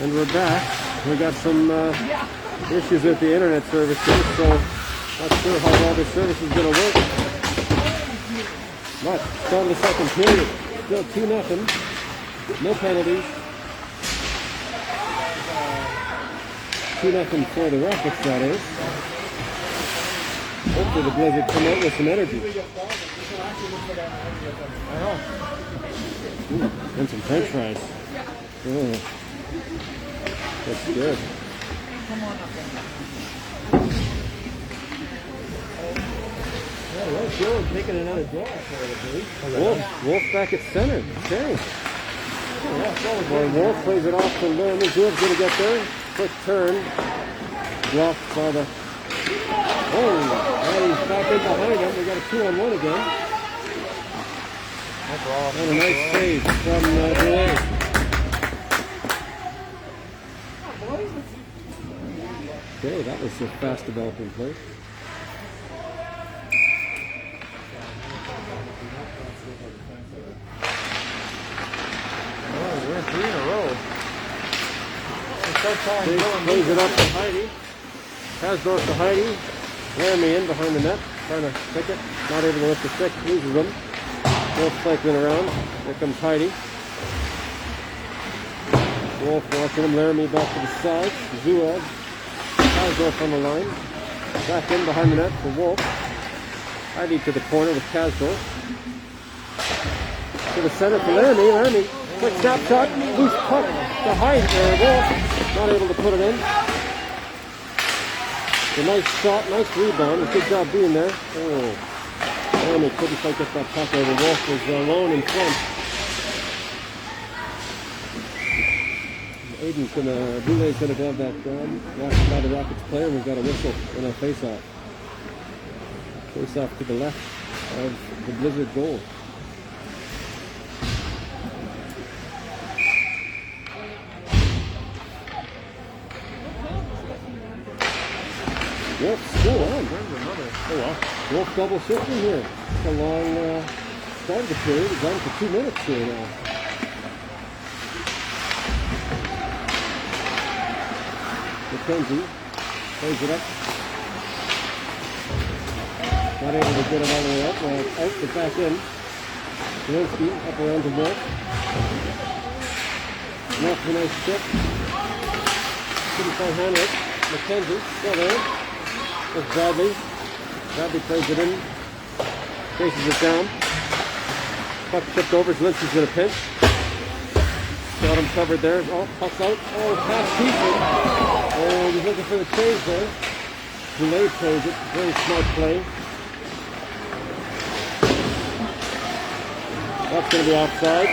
And we're back. We got some issues with the internet services, so not sure how all this service is going to work. But start of the second period, still 2-0. No penalties. 2-0 for the Rockets, that is. Hopefully the Blizzard come out with some energy. Ooh, and some french fries. Oh, that's good. Well, Joe taking another draw for the Wolf back at center. Okay. Well, Wolf plays it off to Lerman. Zuev's going to get there. Quick turn. Blocked by the... Oh, and he's back in behind him. We got a 2-on-1 again. And a nice save from Delay. Okay, that was a fast developing play. Oh, we're 3 in a row. Plays it up to Heidi. Kasdorf to Heidi. Laramie in behind the net. Trying to pick it. Not able to lift the stick. Loses them. Wolf cycling around. Here comes Heidi. Wolf watching him. Laramie back to the side. Zuev. Kasdorf on the line. Back in behind the net for Wolf. Heidi to the corner with Kasdorf. To the center for Laramie. Laramie. Quick snapshot. Loose puck to Heidi. Wolf. Not able to put it in. A nice shot, nice rebound. Good job being there. Oh, Laramie couldn't quite get that puck over. Wolf was alone in front. Aiden's gonna, Boulet's gonna grab that gun. Watched by the Rockets player. We've got a whistle in a face-off. Face-off to the left of the Blizzard goal. Wolf still on. Oh well. Wolf double shifting here. It's a long start of the period. It's on for 2 minutes here now. McKenzie plays it up. Not able to get it all the way up. Well, out but back in. Zelensky up around to Wolf. Wolf with a nice chip. Couldn't find Henrik. McKenzie still there. With Bradley. Bradley plays it in. Chases it down. Puck tipped over. Zelensky's in a pinch. Got him covered there. Oh, puck's out. Oh, pass Keeper. Oh, he's looking for the change there. Delay plays it. Very smart play. That's going to be offside.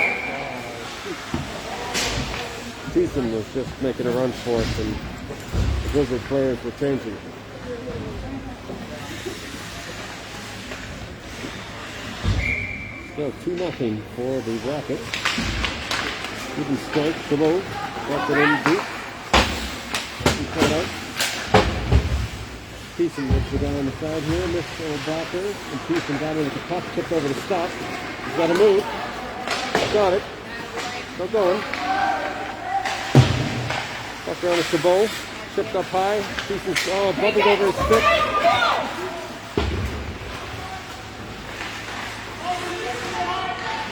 Thiessen was just making a run for it, and the Blizzard players were changing. So 2-0 for the Rockets. Good strike, Chabot. Got it in deep. He cut out. Thiessen with the guy on the side here. Missed O'Backer. And Thiessen got in with the puck. Tipped over to stop. He's got to move. Got it. Still going. Puck around to Chabot. Tipped up high. Thiessen bubbled over his stick.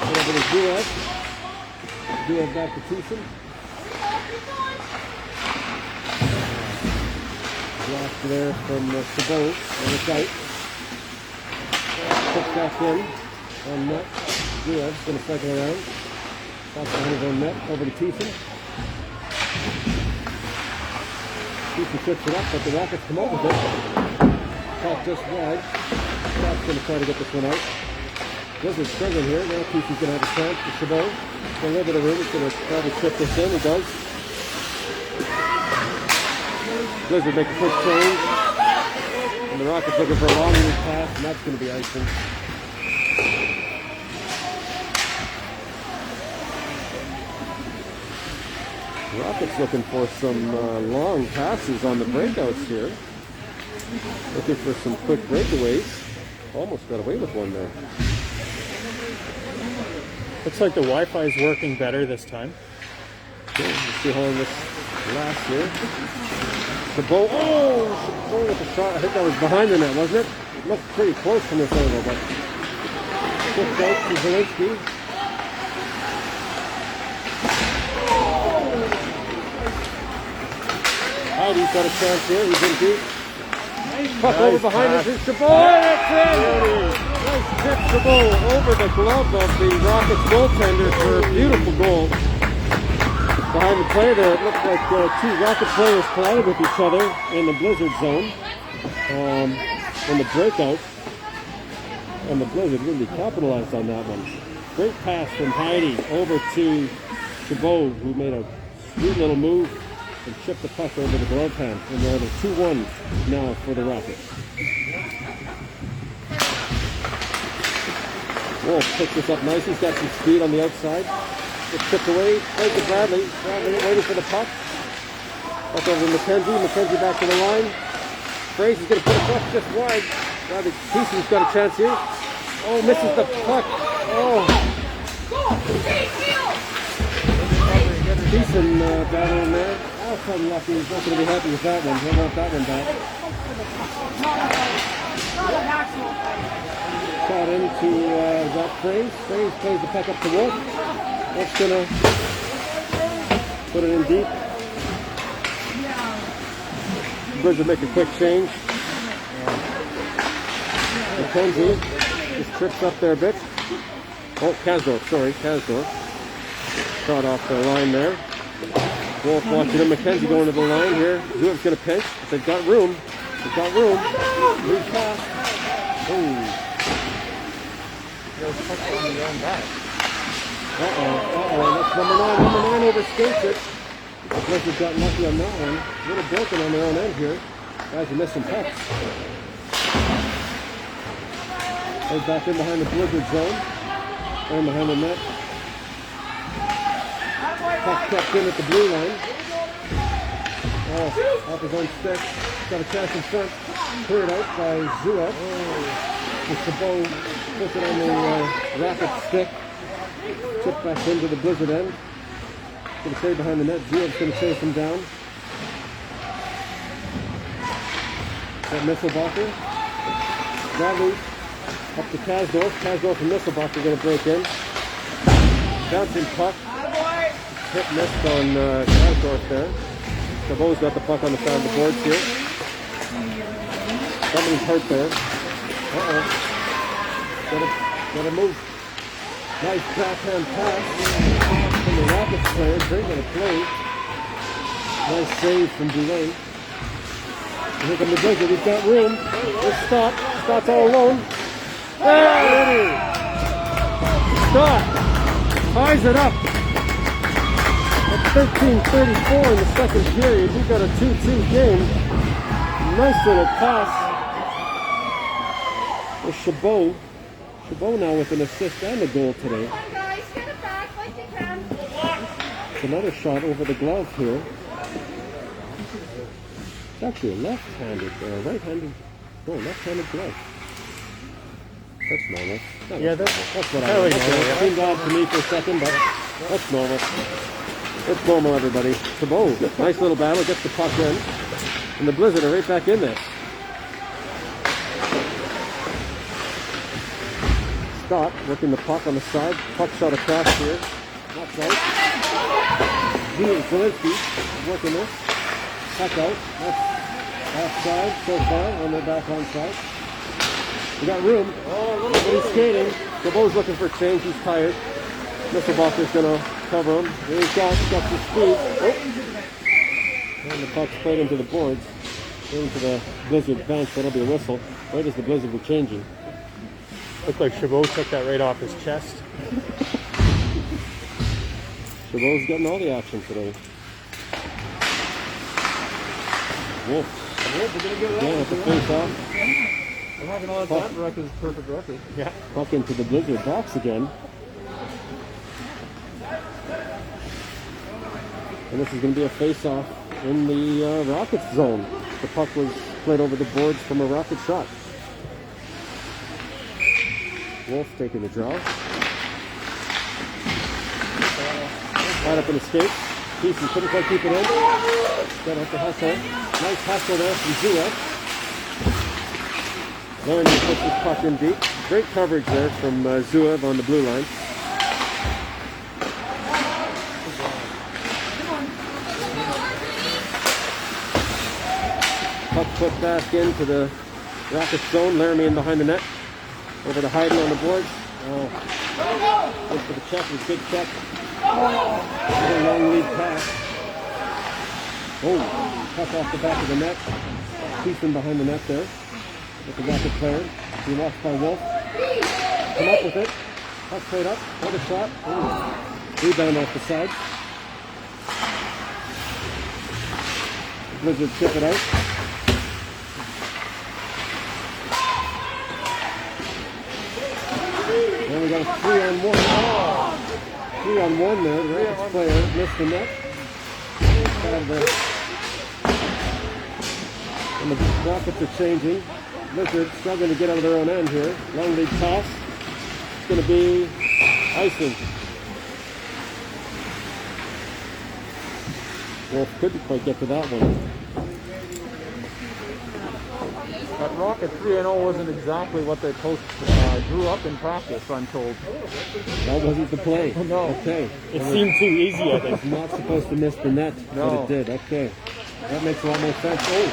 Over to Zuev. Zuev back to Thiessen. Blocked there from Chabot on the site. Puts back in on net. Zuev's going to cycle around. Back behind his own net. Over to Thiessen. Thiessen puts it up, but the Rockets come up with it. Caught just wide. Scott's going to try to get this one out. Blizzard's struggling here. Now Thiesen's going to have a chance for Chabot. A little bit of room. He's going to probably trip this in. He does. Blizzard make a quick change. And the Rockets looking for a long loose pass, and that's going to be icing. Rockets looking for some long passes on the breakouts here. Looking for some quick breakaways. Almost got away with one there. Looks like the Wi-Fi is working better this time. Okay, let's see how long this last year. Chabot, Chabot with the shot. I think that was behind the net, wasn't it? Looked pretty close from this angle, but kicked out to Zielinski. Heidi's got a chance here. He's in deep. Puck over behind us is Chabot. That's it! Nice tip, Chabot over the glove of the Rockets goaltender for a beautiful goal. Behind the play there, it looked like two Rocket players collided with each other in the Blizzard zone in the breakout. And the Blizzard really capitalized on that one. Great pass from Heidi over to Chabot, who made a sweet little move and chipped the puck over the glove hand. And they're at a 2-1 now for the Rockets. Wolf picks this up nice. He's got some speed on the outside. It's tipped away. Plays to Bradley. Bradley waiting for the puck. Puck over to McKenzie. McKenzie back to the line. Fraser's going to put a puck just wide. Bradley Thiesen's got a chance here. Oh, misses the puck. Oh. Thiessen battling there. That's unlucky. He's not going to be happy with that one. He'll want that one back. Shot into Zach Fraze. Fraze plays the puck up to Wolf. Wolf's going to put it in deep. Blizzard make a quick change. McKenzie just trips up there a bit. Oh, Kasdorf, sorry, Kasdorf. Shot off the line there. Wolf watching him. McKenzie going to the line here. Zuev's going to pinch. They've got room. They've got room. Move pass. Oh. That's number 9. Number 9 overskates it. The Blizzard got lucky on that one. A little broken on their own end here. Guys are missing pucks. Goes back in behind the Blizzard zone. And behind the net. Puck kept in at the blue line. Oh, off his own stick. Got a chance in front. Cleared out by Zuev. Chabot puts it on the Rocket stick. Tipped back into the Blizzard end. Going to stay behind the net. Zuev's going to chase him down. That Misselbacher. Bradley up to Kasdorf. Kasdorf and Misselbacher are going to break in. Bouncing puck. Hit missed on Kasdorf there. Chabot's got the puck on the side of the boards here. Somebody's hurt there. Gotta move. Nice backhand pass from the Rockets player. Great little play. Nice save from Dulane. Here comes the Blizzard. He's got room. Let's stop. Scott's all alone. There! Scott ties it up. At 13:34 in the second period. We've got a 2-2 game. Nice little pass. With Chabot. Chabot now with an assist and a goal today. Come on, guys, get it back like you can. It's another shot over the glove here. It's actually a left-handed, right-handed, no, left-handed glove. That's normal. Yeah, that's what I fairly was. normal, It seemed odd to me for a second, but that's normal. It's normal, everybody. Chabot, nice little battle, gets the puck in, and the Blizzard are right back in this. Scott working the puck on the side. Puck shot across here. Not right. Zielinski working this. Puck out. That's offside so far on their back on side. We got room. But he's skating. Chabot's looking for change. He's tired. Misselbacher's going to cover him. There he's got some speed. Oh. And the puck's played into the boards. Into the Blizzard bench. That'll be a whistle. Right as the Blizzard were changing. looked like Chabot took that right off his chest. Chabot's getting all the action today. Wolf. We're gonna get Yeah, with the face off. I'm having all the time. Record is perfect record. Yeah. Puck into the Blizzard box again. And this is going to be a face-off in the Rockets zone. The puck was played over the boards from a Rocket shot. Wolf taking the draw. Tied up in the skate. Peace couldn't quite keep it in. Got up the hustle. Nice hustle there from Zua. Laramie puts his puck in deep. Great coverage there from Zua on the blue line. Puck put back into the Rocket zone. Laramie in behind the net. Over to Hayden on the boards. Good for the check. It was a good check. Very long lead pass. Oh, puck off the back of the net. Keithman behind the net there. With the Rocket player. He walks by Wolf. Come up with it. Puck played up. Another shot. Ooh. Rebound off the side. Blizzard chip it out. And we got a 3-on-1. Oh. 3-on-1 there. The Rockets player missed the net. And the Rockets are changing. Blizzard struggling to get out of their own end here. Long lead toss. It's going to be icing. Wolf couldn't quite get to that one. That Rocket 3-0 wasn't exactly what they drew up in practice, I'm told. That wasn't the play. Oh, no. Okay. It seemed too easy, I think. It's not supposed to miss the net, No. but it did. Okay. That makes a lot more sense. Oh,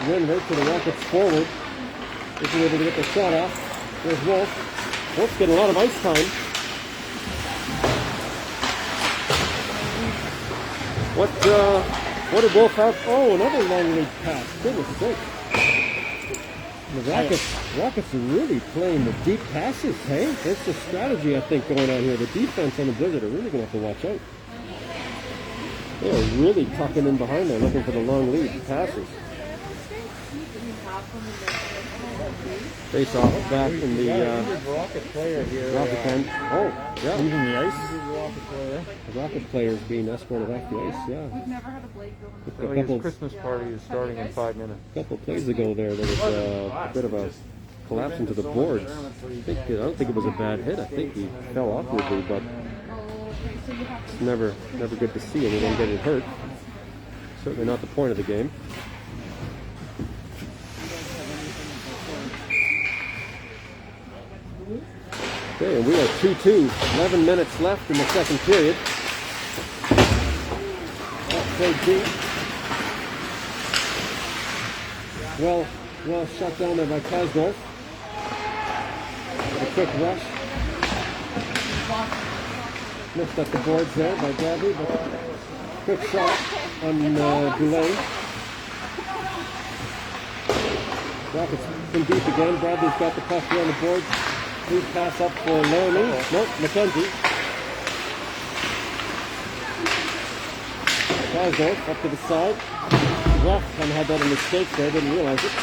win right to the Rockets forward. If you're able to get the shot off. There's Wolf. Wolf's getting a lot of ice time. What did Wolf have? Oh, another long lead pass. Goodness sake. The Rockets are really playing the deep passes, hey? That's the strategy, I think, going on here. The defense on the Blizzard are really going to have to watch out. They are really tucking in behind there, looking for the long lead passes. Face off back in the Rocket player here. Rocket end. Oh, yeah. Leaving the ice. Rocket player. The Rocket player is being escorted off the ice, yeah. We've never had a blade go in A His couple, Christmas party is starting in 5 minutes. couple plays ago there was a bit of a collapse into the boards. I don't think it was a bad hit. I think he fell awkwardly, but so you have it's never good to see anyone getting hurt. Certainly not the point of the game. Okay, and we are 2-2. 11 minutes left in the second period. That's so deep. Well shut down there by Kasdorf. A quick rush. Missed up the boards there by Bradley, but quick shot on Boulay. Rockets in deep again. Bradley's got the puck here on the boards. Please pass up for Laramie. Nope, McKenzie. Kasdorf up to the side. Ref kind of had that in his skates there, didn't realize it.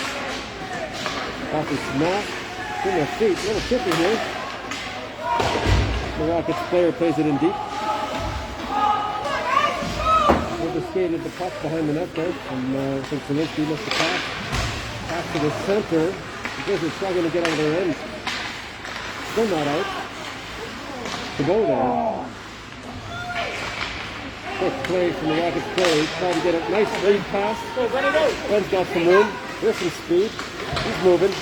Off his smash. In their feet. A little chippy here. The Rockets player plays it in deep. Overskated the puck behind the net there from I think Zielinski missed the pass. Pass to the center. The Blizzard struggling to get out of their end. Still not out. To go there. Quick play from the Rockets player. Trying to get a nice lead pass. Ben's got some room. There's some speed. He's moving.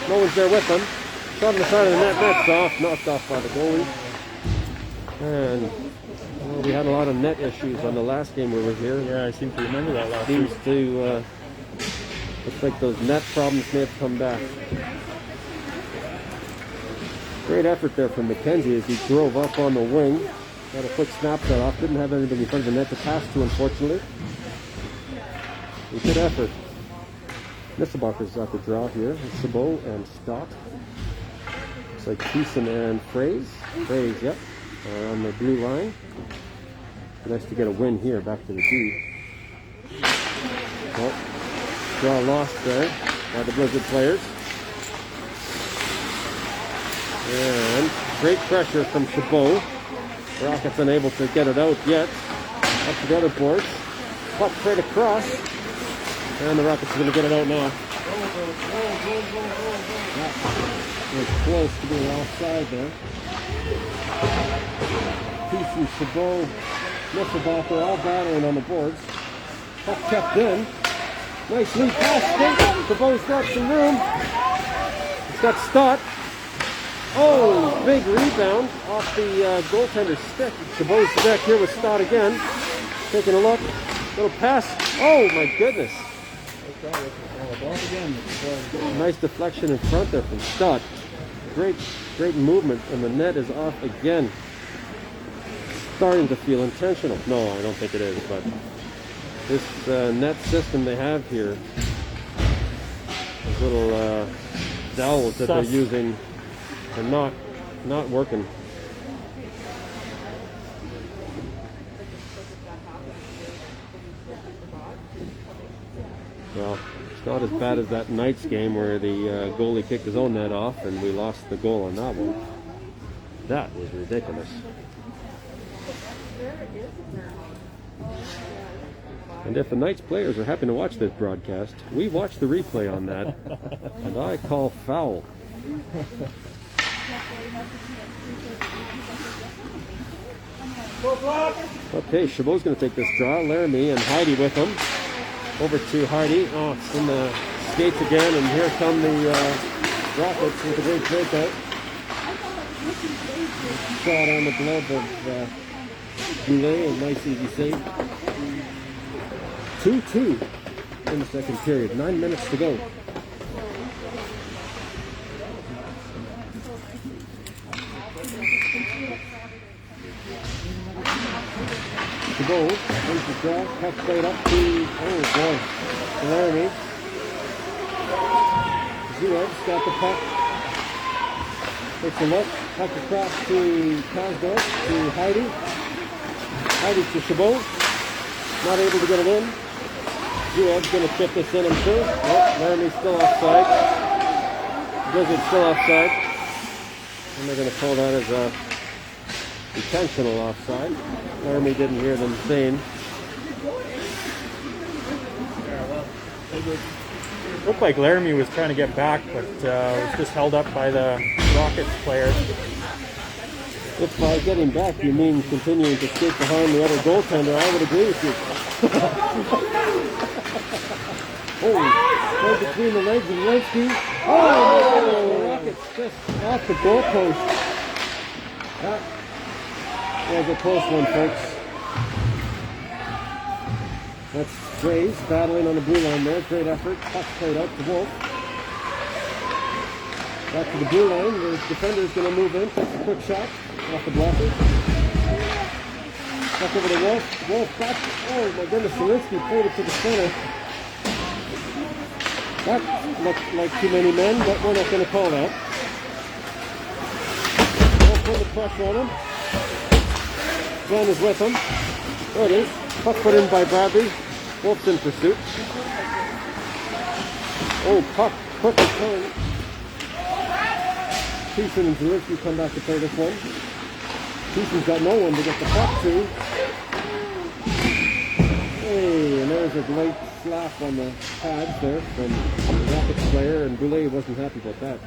No one's there with him. Shot on the side of the net. Net's off. Knocked off by the goalie. And well, we had a lot of net issues on the last game we were here. Yeah, I seem to remember that last Seems to looks like those net problems may have come back. Great effort there from McKenzie as he drove up on the wing. Got a quick snapshot off. Didn't have anybody in front of the net to pass to, unfortunately. A good effort. Nisselbacher's got the draw here. Sabot and Stott. Looks like Thiessen and Fraze. Fraze, yep. On the blue line. Nice to get a win here, back to the D. Well, draw lost there by the Blizzard players. And great pressure from Chabot. Rockets unable to get it out yet. Up to the other boards. Puck straight across. And the Rockets are going to get it out now. That was close to being offside there. Peace and Chabot Misselbacher all battling on the boards. Puck kept in. Nice lead pass. Skate. Chabot's got some room. It's got Stott. Oh, big rebound off the goaltender's stick. Chabot's back here with Stott again. Taking a look. Little pass. Oh my goodness. Nice deflection in front there from Stott. Great movement, and the net is off again. Starting to feel intentional. No, I don't think it is, but this net system they have here, those little dowels that they're using, are not working. Well, it's not as bad as that Knights game where the goalie kicked his own net off and we lost the goal on that one. That was ridiculous. And if the Knights players are happy to watch this broadcast, we watched the replay on that, and I call foul. Okay, Chabot's going to take this draw. Laramie and Heidi with him. Over to Heidi. Oh, it's in the skates again, and here come the Rockets with a great breakout. Shot on the glove of Goulet, a nice easy save. 2-2 in the second period. 9 minutes to go. Chabot brings the draw, puck played up to, oh boy, Laramie. Zuev's got the puck. Takes a look, puck across to Kasdorf, to Heidi. Heidi to Chabot. Not able to get it in. Zuev's going to chip this in, I'm sure. Oh, Laramie's still offside. Blizzard's still offside. And they're going to call that as a intentional offside. Laramie didn't hear them saying. Looked like Laramie was trying to get back, but was just held up by the Rockets player. If by getting back you mean continuing to skate behind the other goaltender, I would agree with you. Oh, right between the legs of Linsky. Oh, the Rockets just off the goalpost. That was a close one, folks. That's Graves battling on the blue line there. Great effort. Puck played out to Wolf. Back to the blue line. The defender is going to move in. Takes a quick shot off the blocker. Back over to Wolf. Wolf back. Oh my goodness, Zielinski played it to the center. That looked like too many men, but we're not going to call that. Wolf put the pressure on him. Glenn is with him. There it is. Puck put in by Bradley. Wolf's in pursuit. Oh, puck. Quick return. Thiessen and Zielinski come back to play this one. Thiessen's got no one to get the puck to. Hey, and there's a great slap on the pads there from the Rockets player, and Goulet wasn't happy about that.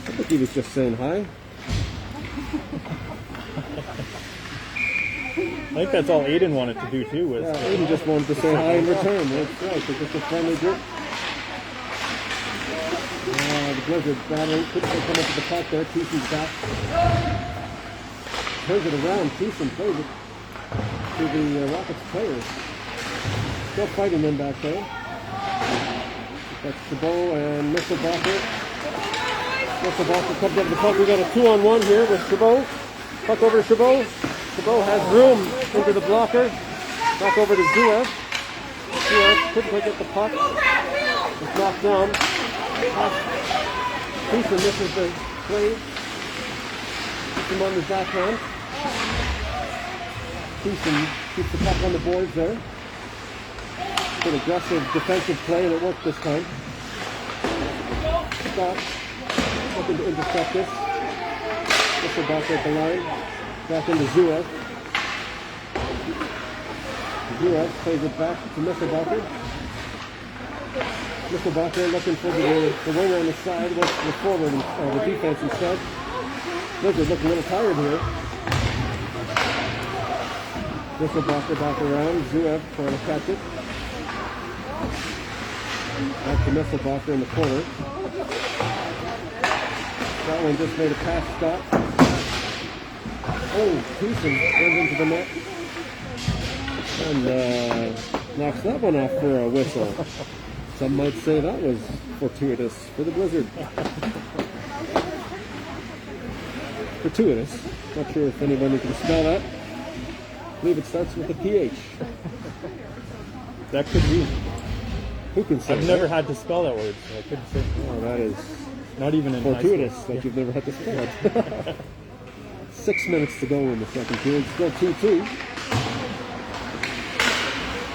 I think he was just saying hi. I think that's all Aiden wanted to do too. Was Aiden just wanted to say hi in return. That's right. It's just a friendly group. The Blizzard battling. Couldn't come up with the puck there. Thiessen's back. Turns it around. Thiessen plays it to the Rockets players. Still fighting them back there. That's Chabot and Misselbacher. Misselbacher comes up with the puck. We got a 2-on-1 here with Chabot. Puck over to Chabot. Chabot has room into the blocker. Back over to Zuev. Zuev couldn't quite get the puck. It's knocked down. Thiessen misses the play. Puts him on his backhand. Thiessen keeps the puck on the boards there. Good aggressive defensive play, and it worked this time. Scott looking to intercept this. Misselbacher at the line. Back into Zuev. Zuev plays it back to Misselbacher. Misselbacher looking for the winger on the side, wants the forward, the defense instead. Blizzard looking a little tired here. Misselbacher back around. Zuev trying to catch it. Back to Misselbacher in the corner. That one just made a pass stop. Oh, Thiessen runs into the net. And knocks that one off for a whistle. Some might say that was fortuitous for the Blizzard. Fortuitous. Not sure if anybody can spell that. I believe it starts with a PH. That could be. Who can say I've that? never had to spell that word, so I couldn't say. Oh, that is Not even in fortuitous high school. that you've never had to spell it. 6 minutes to go in the second period. Still 2-2.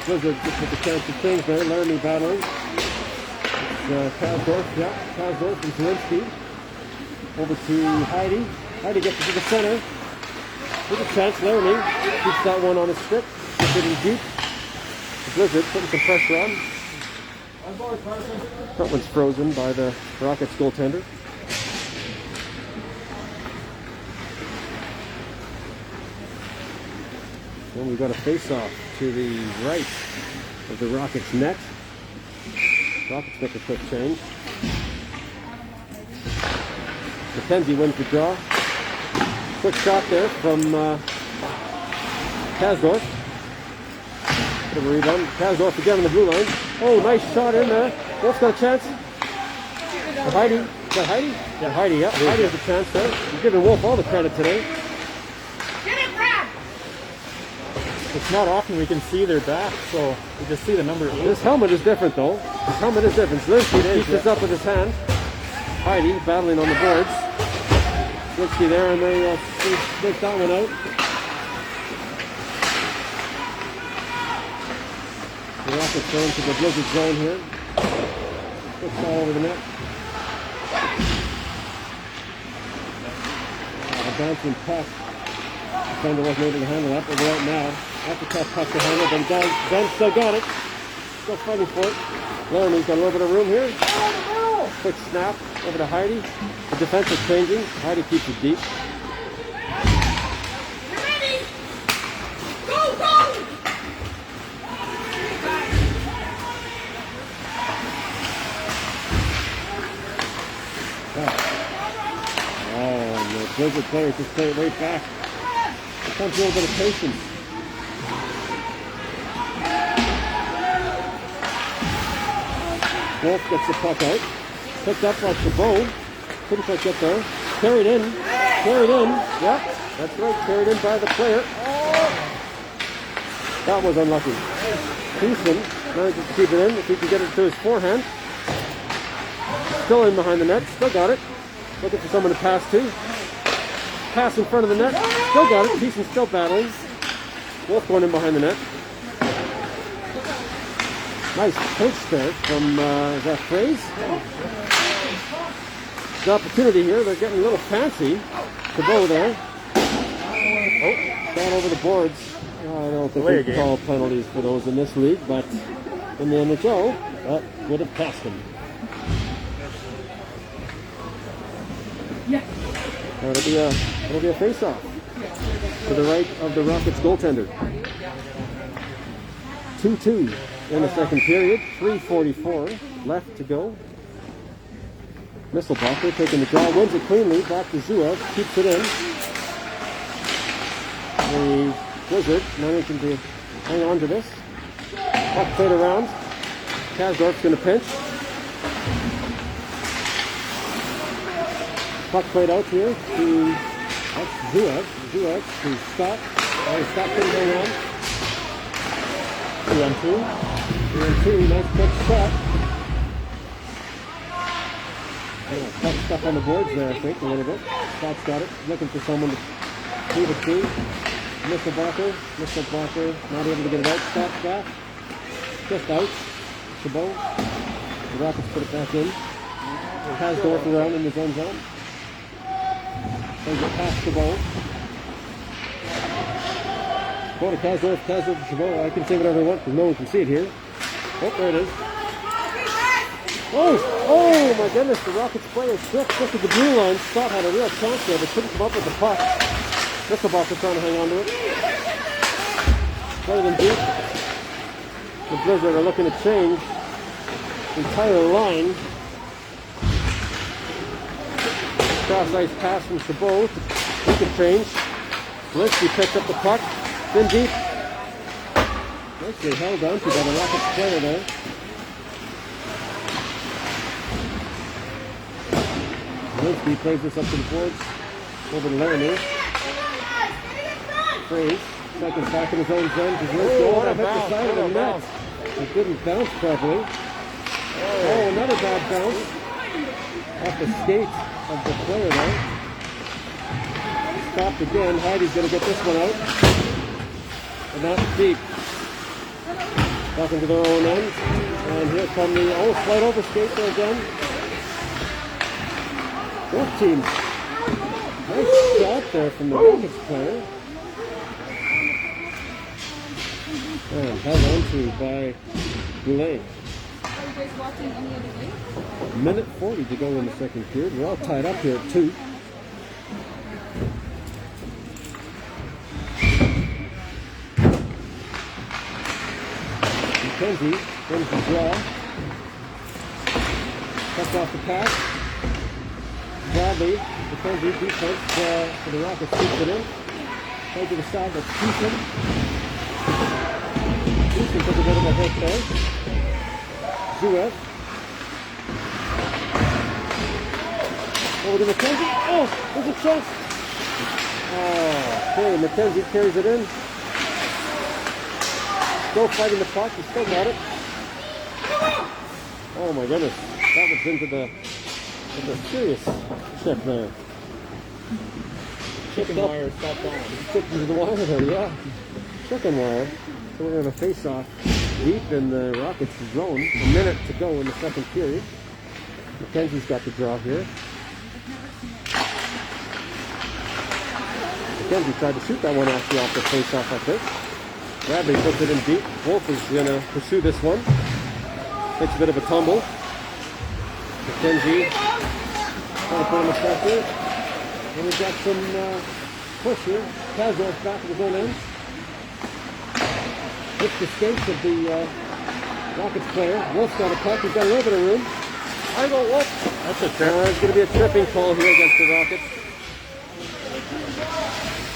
Blizzard just with the chance to change there. Laramie battling. It's Kasdorf, yeah. Kasdorf and Zielinski. Over to Heidi. Heidi gets it to the center. With a chance, Laramie keeps that one on his stick. It's getting deep. The Blizzard putting some pressure on. That one's frozen by the Rockets goaltender. Then we've got a face-off to the right of the Rockets net. Rockets make a quick change. McKenzie wins the draw. Quick shot there from Kasdorf. Bit of a rebound. Kasdorf again on the blue line. Oh, nice shot in there. Wolf's got a chance. Heidi. Is that Heidi? Yeah, Heidi. Yeah, Heidi has a chance there. You're giving Wolf all the credit today. It's not often we can see their back, so we just see the number 8. This helmet is different, though. This helmet is different. Zielinski keeps this up with his hand. Heidi battling on the boards. Zielinski there, and they take that one out. The Rockets going to the Blizzard zone here. Quick ball over the net. A bouncing puck. Defender wasn't able to handle that, but right now, that's a tough puck to handle, but Ben still got it. Still fighting for it. Laramie's got a little bit of room here. Quick snap over to Heidi. The defense is changing. Heidi keeps it deep. Oh, and the Blizzard players just play it right back. Comes a little bit of patience. Wolf gets the puck out. Picked up by Chabot. Couldn't quite get there. Carried in. Yep, that's right. Carried in by the player. That was unlucky. Thiessen manages to keep it in. If he can get it to his forehand. Still in behind the net. Still got it. Looking for someone to pass to. Pass in front of the net. Still got it. Thiessen still battling. Wolf going in behind the net. Nice pinch there from, is that Fraze? The opportunity here. They're getting a little fancy. Chabot there. Oh, down over the boards. I don't think we can call penalties for those in this league, but in the NHL, that would have cost them. Yeah. It'll be a face-off to the right of the Rockets goaltender. 2-2 in the second period. 3:44 left to go. Misselbacher taking the draw, wins it cleanly. Back to Zuev, keeps it in. The Blizzard managing to hang on to this. Puck played around. Kasdorf's going to pinch. Puck played out here to that's Zuev. Zuev to Scott. Scott couldn't hang on. 2-on-2. 2-on-2. Nice quick shot. Yeah, tough stuff on the boards there, I think, a little bit. Scott's got it. Looking for someone to move it to. Misselbacher not able to get it out. Scott's back. Just out. Chabot. The Rockets put it back in. Kasdorf around in his own zone. Sends it past Chabot. Go to Kasdorf to Chabot. I can say whatever I want because no one can see it here. Oh, there it is. Oh my goodness, the Rockets player slipped just at the blue line. Scott had a real chance there, but couldn't come up with the puck. Knickerbocker trying to hang on to it. Better than deep. The Blizzard are looking to change the entire line. Cross ice pass from Chabot. He can change. Linsky picks up the puck. Then deep. Nicely held on to by the Rockets player there. Linsky plays this up to the boards. Over to Laramie. Freeze. Seconds back in his own zone. What a hit the bounce, side of what the a net. bounce. It didn't bounce properly. Oh, another bad bounce. Off the skate of the player there. Stopped again. Heidi's going to get this one out. And that's deep. Back into their own end. And here come the slight over skate there again. Both teams. Nice shot there from the Rockets player. And held on to by Goulet. Are you guys watching any other game? Minute 40 to go in the second period. We're all tied up here at 2. McKenzie wins the draw. Cuts off the pass. Bradley, McKenzie defense for the Rockets keeps it in. Play to the side, that's Houston. Houston took a bit of a hit there. Zuev. Over to McKenzie. Oh, there's a chance. Oh, okay, McKenzie carries it in. Still fighting the puck. He still got it. Oh my goodness. That was into the serious chip there. Chicken wire stopped on. Chipped into the wire there, yeah. Chicken wire. So we're going to face off deep in the Rockets zone. A minute to go in the second period. McKenzie's got the draw here. McKenzie tried to shoot that one actually off the face-off, I think. Bradley puts it in deep. Wolf is going to pursue this one. Takes a bit of a tumble. McKenzie trying to put him a pressure. And we've got some push here. Kazor's back to his own end. Hits the skates of the Rockets player. Wolf's got a puck. He's got a little bit of room. I go Wolf. That's a trip. It's going to be a tripping call here against the Rockets.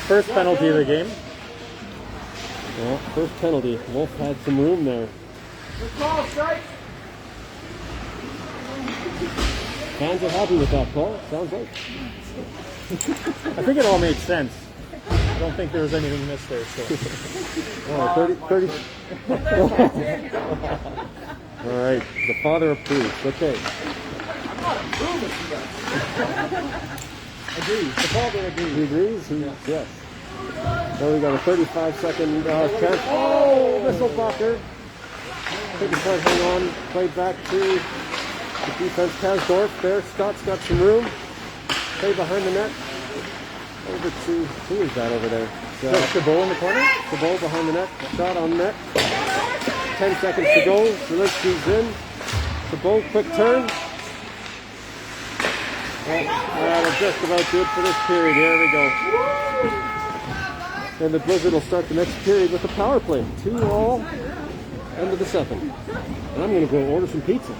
First penalty of the game. Well, first penalty. Wolf had some room there. Fans are happy with that call. Sounds like. I think it all made sense. I don't think there was anything missed there. So. Oh, 30. All right, the father approves. Okay. Agrees. The father agrees. He agrees? Yes. So we got a 35-second chance. Oh, Misselbacher. Take a shot, hang on. Played back to the defense. Kasdorf there. Scott's got some room. Play behind the net. Over to, who is that over there? Chabot in the corner? Chabot behind the net. Shot on net. 10 seconds to go. Zielinski's in. Chabot, quick turn. That'll just about do it for this period. Here we go. And the Blizzard will start the next period with a power play. 2-all, end of the second. And I'm going to go order some pizza.